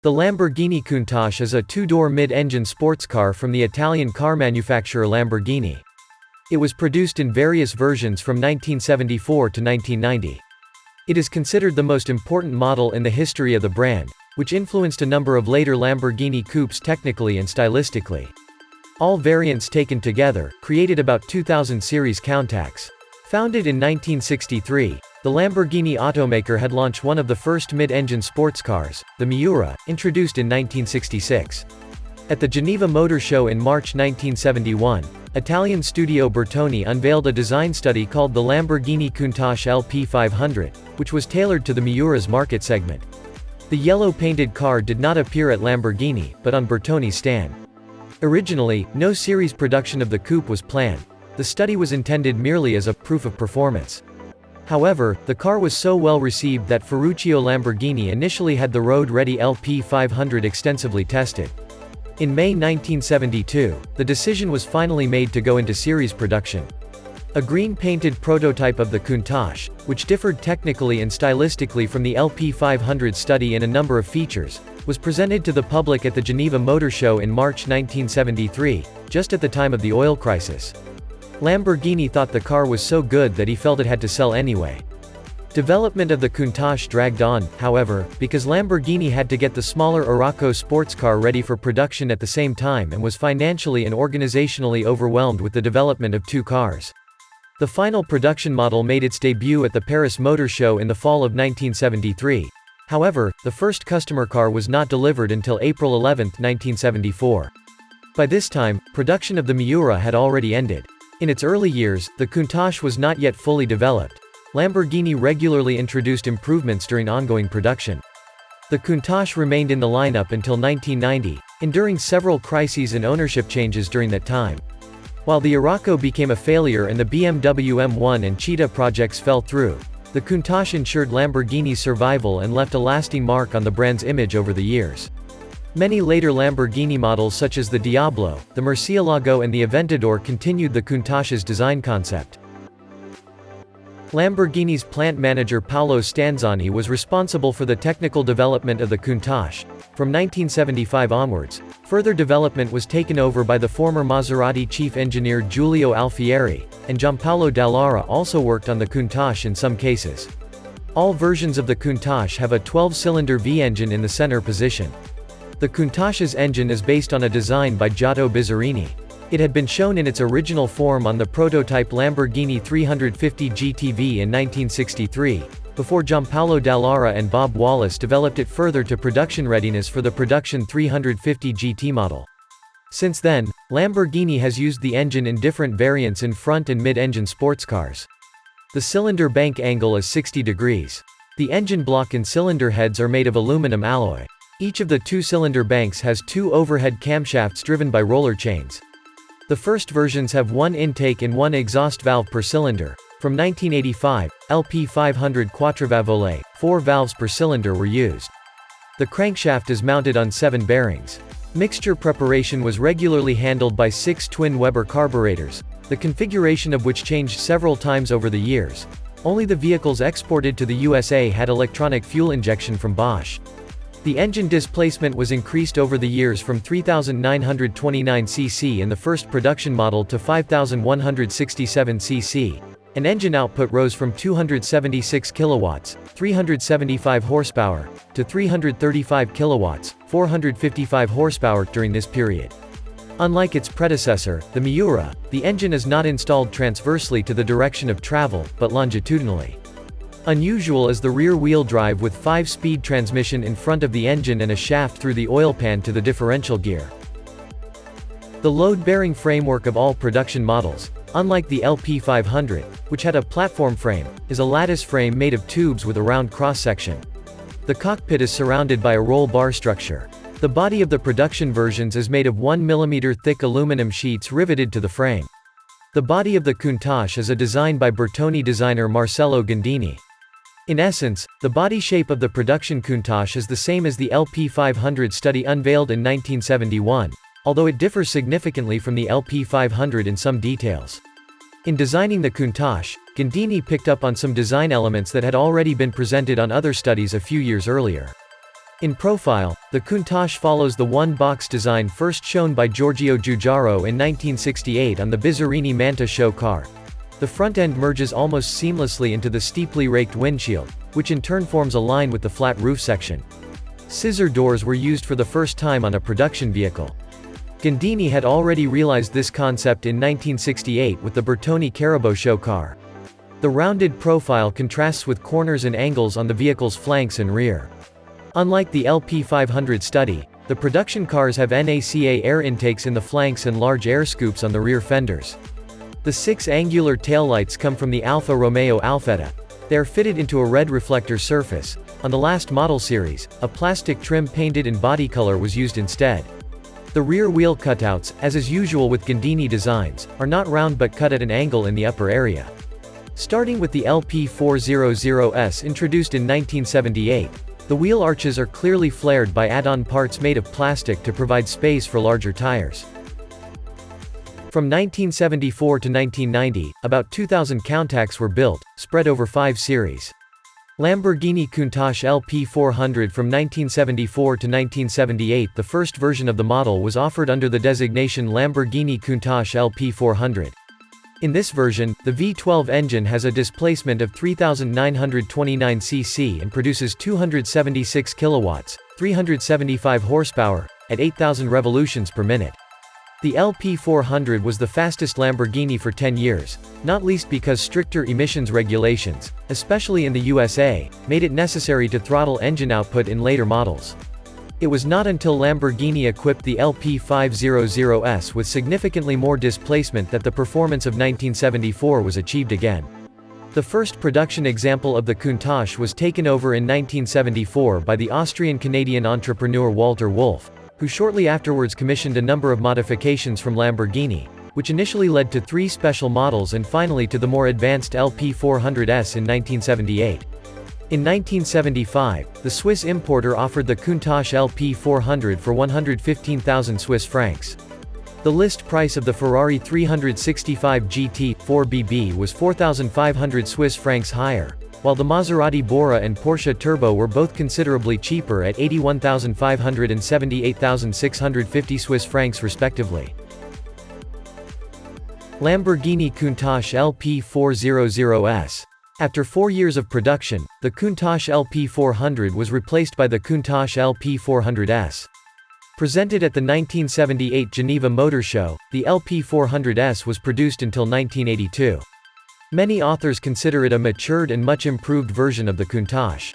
The Lamborghini Countach is a two-door mid-engine sports car from the Italian car manufacturer Lamborghini. It was produced in various versions from 1974 to 1990. It is considered the most important model in the history of the brand, which influenced a number of later Lamborghini coupes technically and stylistically. All variants taken together created about 2000 series Countachs. Founded in 1963, the Lamborghini automaker had launched one of the first mid-engine sports cars, the Miura, introduced in 1966. At the Geneva Motor Show in March 1971, Italian studio Bertoni unveiled a design study called the Lamborghini Countach LP400, which was tailored to the Miura's market segment. The yellow-painted car did not appear at Lamborghini, but on Bertoni's stand. Originally, no series production of the coupe was planned. The study was intended merely as a proof of performance. However, the car was so well received that Ferruccio Lamborghini initially had the road-ready LP400 extensively tested. In May 1972, the decision was finally made to go into series production. A green-painted prototype of the Countach, which differed technically and stylistically from the LP400 study in a number of features, was presented to the public at the Geneva Motor Show in March 1973, just at the time of the oil crisis. Lamborghini thought the car was so good that he felt it had to sell anyway. Development of the Countach dragged on, however, because Lamborghini had to get the smaller Arauco sports car ready for production at the same time and was financially and organizationally overwhelmed with the development of two cars. The final production model made its debut at the Paris Motor Show in the fall of 1973. However, the first customer car was not delivered until April 11, 1974. By this time, production of the Miura had already ended. In its early years, the Countach was not yet fully developed. Lamborghini regularly introduced improvements during ongoing production. The Countach remained in the lineup until 1990, enduring several crises and ownership changes during that time. While the Arauco became a failure and the BMW M1 and Cheetah projects fell through, the Countach ensured Lamborghini's survival and left a lasting mark on the brand's image over the years. Many later Lamborghini models such as the Diablo, the Murcielago and the Aventador continued the Countach's design concept. Lamborghini's plant manager Paolo Stanzani was responsible for the technical development of the Countach. From 1975 onwards, further development was taken over by the former Maserati chief engineer Giulio Alfieri, and Giampaolo Dallara also worked on the Countach in some cases. All versions of the Countach have a 12-cylinder V-engine in the center position. The Countach's engine is based on a design by Giotto Bizzarini. It had been shown in its original form on the prototype Lamborghini 350 GTV in 1963, before Giampaolo Dallara and Bob Wallace developed it further to production readiness for the production 350 GT model. Since then, Lamborghini has used the engine in different variants in front and mid-engine sports cars. The cylinder bank angle is 60 degrees. The engine block and cylinder heads are made of aluminum alloy. Each of the two-cylinder banks has two overhead camshafts driven by roller chains. The first versions have one intake and one exhaust valve per cylinder. From 1985, LP400 Quattrovalvole, 4 valves per cylinder were used. The crankshaft is mounted on 7 bearings. Mixture preparation was regularly handled by 6 twin Weber carburetors, the configuration of which changed several times over the years. Only the vehicles exported to the USA had electronic fuel injection from Bosch. The engine displacement was increased over the years from 3,929 cc in the first production model to 5,167 cc. And engine output rose from 276 kilowatts, 375 horsepower, to 335 kilowatts, 455 horsepower during this period. Unlike its predecessor, the Miura, the engine is not installed transversely to the direction of travel, but longitudinally. Unusual is the rear-wheel drive with 5-speed transmission in front of the engine and a shaft through the oil pan to the differential gear. The load-bearing framework of all production models, unlike the LP400, which had a platform frame, is a lattice frame made of tubes with a round cross-section. The cockpit is surrounded by a roll bar structure. The body of the production versions is made of 1 mm thick aluminum sheets riveted to the frame. The body of the Countach is a design by Bertoni designer Marcello Gandini. In essence, the body shape of the production Countach is the same as the LP400 study unveiled in 1971, although it differs significantly from the LP400 in some details. In designing the Countach, Gandini picked up on some design elements that had already been presented on other studies a few years earlier. In profile, the Countach follows the one-box design first shown by Giorgio Giugiaro in 1968 on the Bizzarrini Manta show car. The front end merges almost seamlessly into the steeply raked windshield, which in turn forms a line with the flat roof section. Scissor doors were used for the first time on a production vehicle. Gandini had already realized this concept in 1968 with the Bertoni Carabo show car. The rounded profile contrasts with corners and angles on the vehicle's flanks and rear. Unlike the LP500 study, the production cars have NACA air intakes in the flanks and large air scoops on the rear fenders. The 6 angular taillights come from the Alfa Romeo Alfetta. They are fitted into a red reflector surface. On the last model series, a plastic trim painted in body color was used instead. The rear wheel cutouts, as is usual with Gandini designs, are not round but cut at an angle in the upper area. Starting with the LP400S introduced in 1978, the wheel arches are clearly flared by add-on parts made of plastic to provide space for larger tires. From 1974 to 1990, about 2,000 Countachs were built, spread over 5 series. Lamborghini Countach LP400 from 1974 to 1978. The first version of the model was offered under the designation Lamborghini Countach LP400. In this version, the V12 engine has a displacement of 3,929 cc and produces 276 kilowatts, 375 horsepower, at 8,000 revolutions per minute. The LP400 was the fastest Lamborghini for 10 years, not least because stricter emissions regulations, especially in the USA, made it necessary to throttle engine output in later models. It was not until Lamborghini equipped the LP500S with significantly more displacement that the performance of 1974 was achieved again. The first production example of the Countach was taken over in 1974 by the Austrian-Canadian entrepreneur Walter Wolf, who shortly afterwards commissioned a number of modifications from Lamborghini, which initially led to 3 special models and finally to the more advanced LP400S in 1978. In 1975, the Swiss importer offered the Countach LP400 for 115,000 Swiss francs. The list price of the Ferrari 365 GT 4BB was 4,500 Swiss francs higher, while the Maserati Bora and Porsche Turbo were both considerably cheaper at 81,500 and 78,650 Swiss francs respectively. Lamborghini Countach LP400S. After 4 years of production, the Countach LP400 was replaced by the Countach LP400S. Presented at the 1978 Geneva Motor Show, the LP400S was produced until 1982. Many authors consider it a matured and much improved version of the Countach.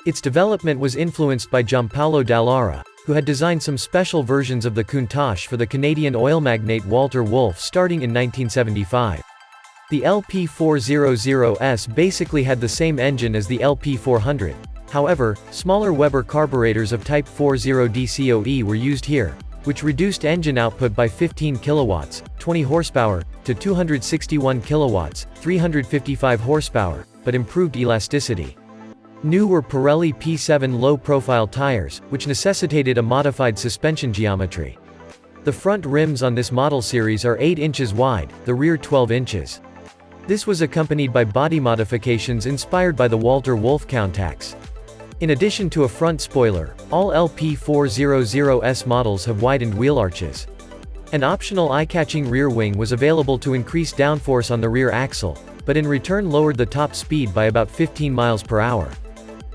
Its development was influenced by Giampaolo Dallara, who had designed some special versions of the Countach for the Canadian oil magnate Walter Wolf starting in 1975. The LP400S basically had the same engine as the LP400. However, smaller Weber carburetors of Type 40DCOE were used here, which reduced engine output by 15 kilowatts, 20 horsepower, to 261 kilowatts, 355 horsepower, but improved elasticity. New were Pirelli P7 low-profile tires, which necessitated a modified suspension geometry. The front rims on this model series are 8 inches wide, the rear 12 inches. This was accompanied by body modifications inspired by the Walter Wolf Countachs. In addition to a front spoiler, all LP400S models have widened wheel arches. An optional eye-catching rear wing was available to increase downforce on the rear axle, but in return lowered the top speed by about 15 miles per hour.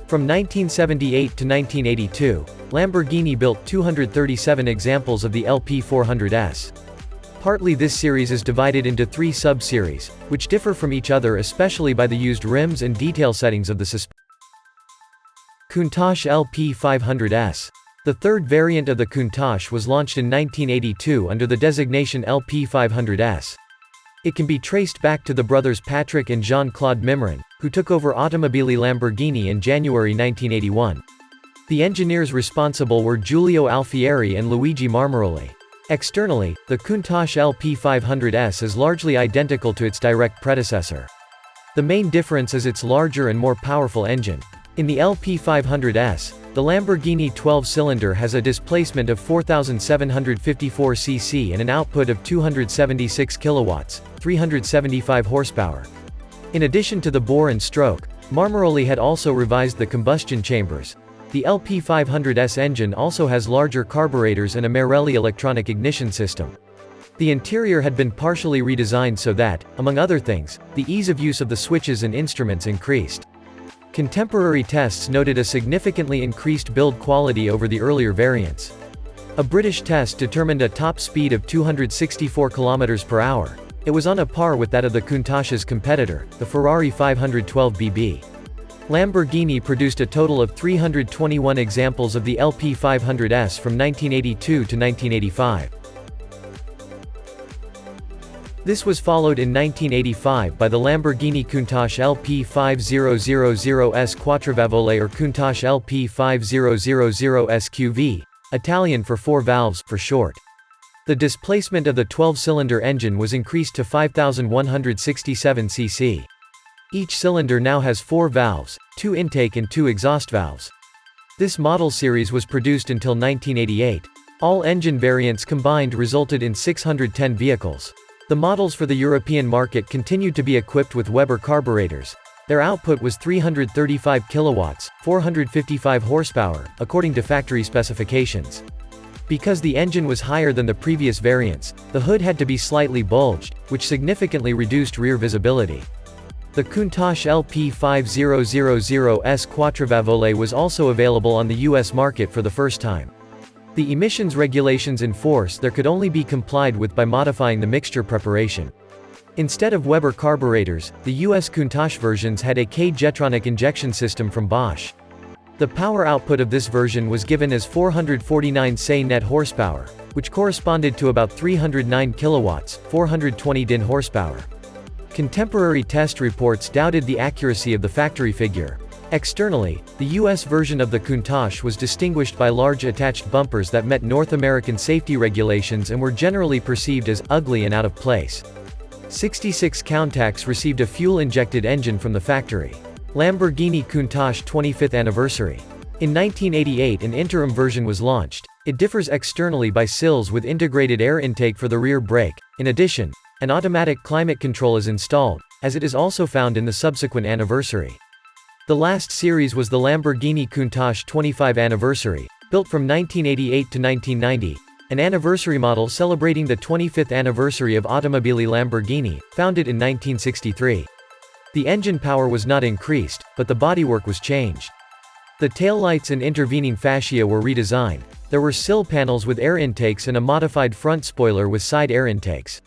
From 1978 to 1982, Lamborghini built 237 examples of the LP400S. Partly this series is divided into 3 sub-series, which differ from each other especially by the used rims and detail settings of the suspension. Countach LP500S. The third variant of the Countach was launched in 1982 under the designation LP500S. It can be traced back to the brothers Patrick and Jean-Claude Mimran, who took over Automobili Lamborghini in January 1981. The engineers responsible were Giulio Alfieri and Luigi Marmaroli. Externally, the Countach LP500S is largely identical to its direct predecessor. The main difference is its larger and more powerful engine. In the LP500S, the Lamborghini 12-cylinder has a displacement of 4,754 cc and an output of 276 kilowatts, 375 horsepower. In addition to the bore and stroke, Marmaroli had also revised the combustion chambers. The LP500's engine also has larger carburetors and a Marelli electronic ignition system. The interior had been partially redesigned so that, among other things, the ease of use of the switches and instruments increased. Contemporary tests noted a significantly increased build quality over the earlier variants. A British test determined a top speed of 264 km per hour. It was on a par with that of the Countach's competitor, the Ferrari 512 BB. Lamborghini produced a total of 321 examples of the LP500s from 1982 to 1985. This was followed in 1985 by the Lamborghini Countach LP5000S Quattrovalvole or Countach LP5000 SQV, Italian for 4 valves for short. The displacement of the 12-cylinder engine was increased to 5,167 cc. Each cylinder now has 4 valves, 2 intake and 2 exhaust valves. This model series was produced until 1988. All engine variants combined resulted in 610 vehicles. The models for the European market continued to be equipped with Weber carburetors. Their output was 335 kilowatts, 455 horsepower, according to factory specifications. Because the engine was higher than the previous variants, the hood had to be slightly bulged, which significantly reduced rear visibility. The Countach LP5000S Quattrovalvole was also available on the US market for the first time. The emissions regulations in force there could only be complied with by modifying the mixture preparation. Instead of Weber carburetors, the US Countach versions had a K-Jetronic injection system from Bosch. The power output of this version was given as 449 SAE net horsepower, which corresponded to about 309 kilowatts, 420 din horsepower. Contemporary test reports doubted the accuracy of the factory figure. Externally, the US version of the Countach was distinguished by large attached bumpers that met North American safety regulations and were generally perceived as ugly and out of place. 66 Countachs received a fuel-injected engine from the factory. Lamborghini Countach 25th anniversary. In 1988 an interim version was launched. It differs externally by sills with integrated air intake for the rear brake. In addition, an automatic climate control is installed, as it is also found in the subsequent anniversary. The last series was the Lamborghini Countach 25 anniversary, built from 1988 to 1990, an anniversary model celebrating the 25th anniversary of Automobili Lamborghini, founded in 1963. The engine power was not increased, but the bodywork was changed. The taillights and intervening fascia were redesigned. There were sill panels with air intakes and a modified front spoiler with side air intakes.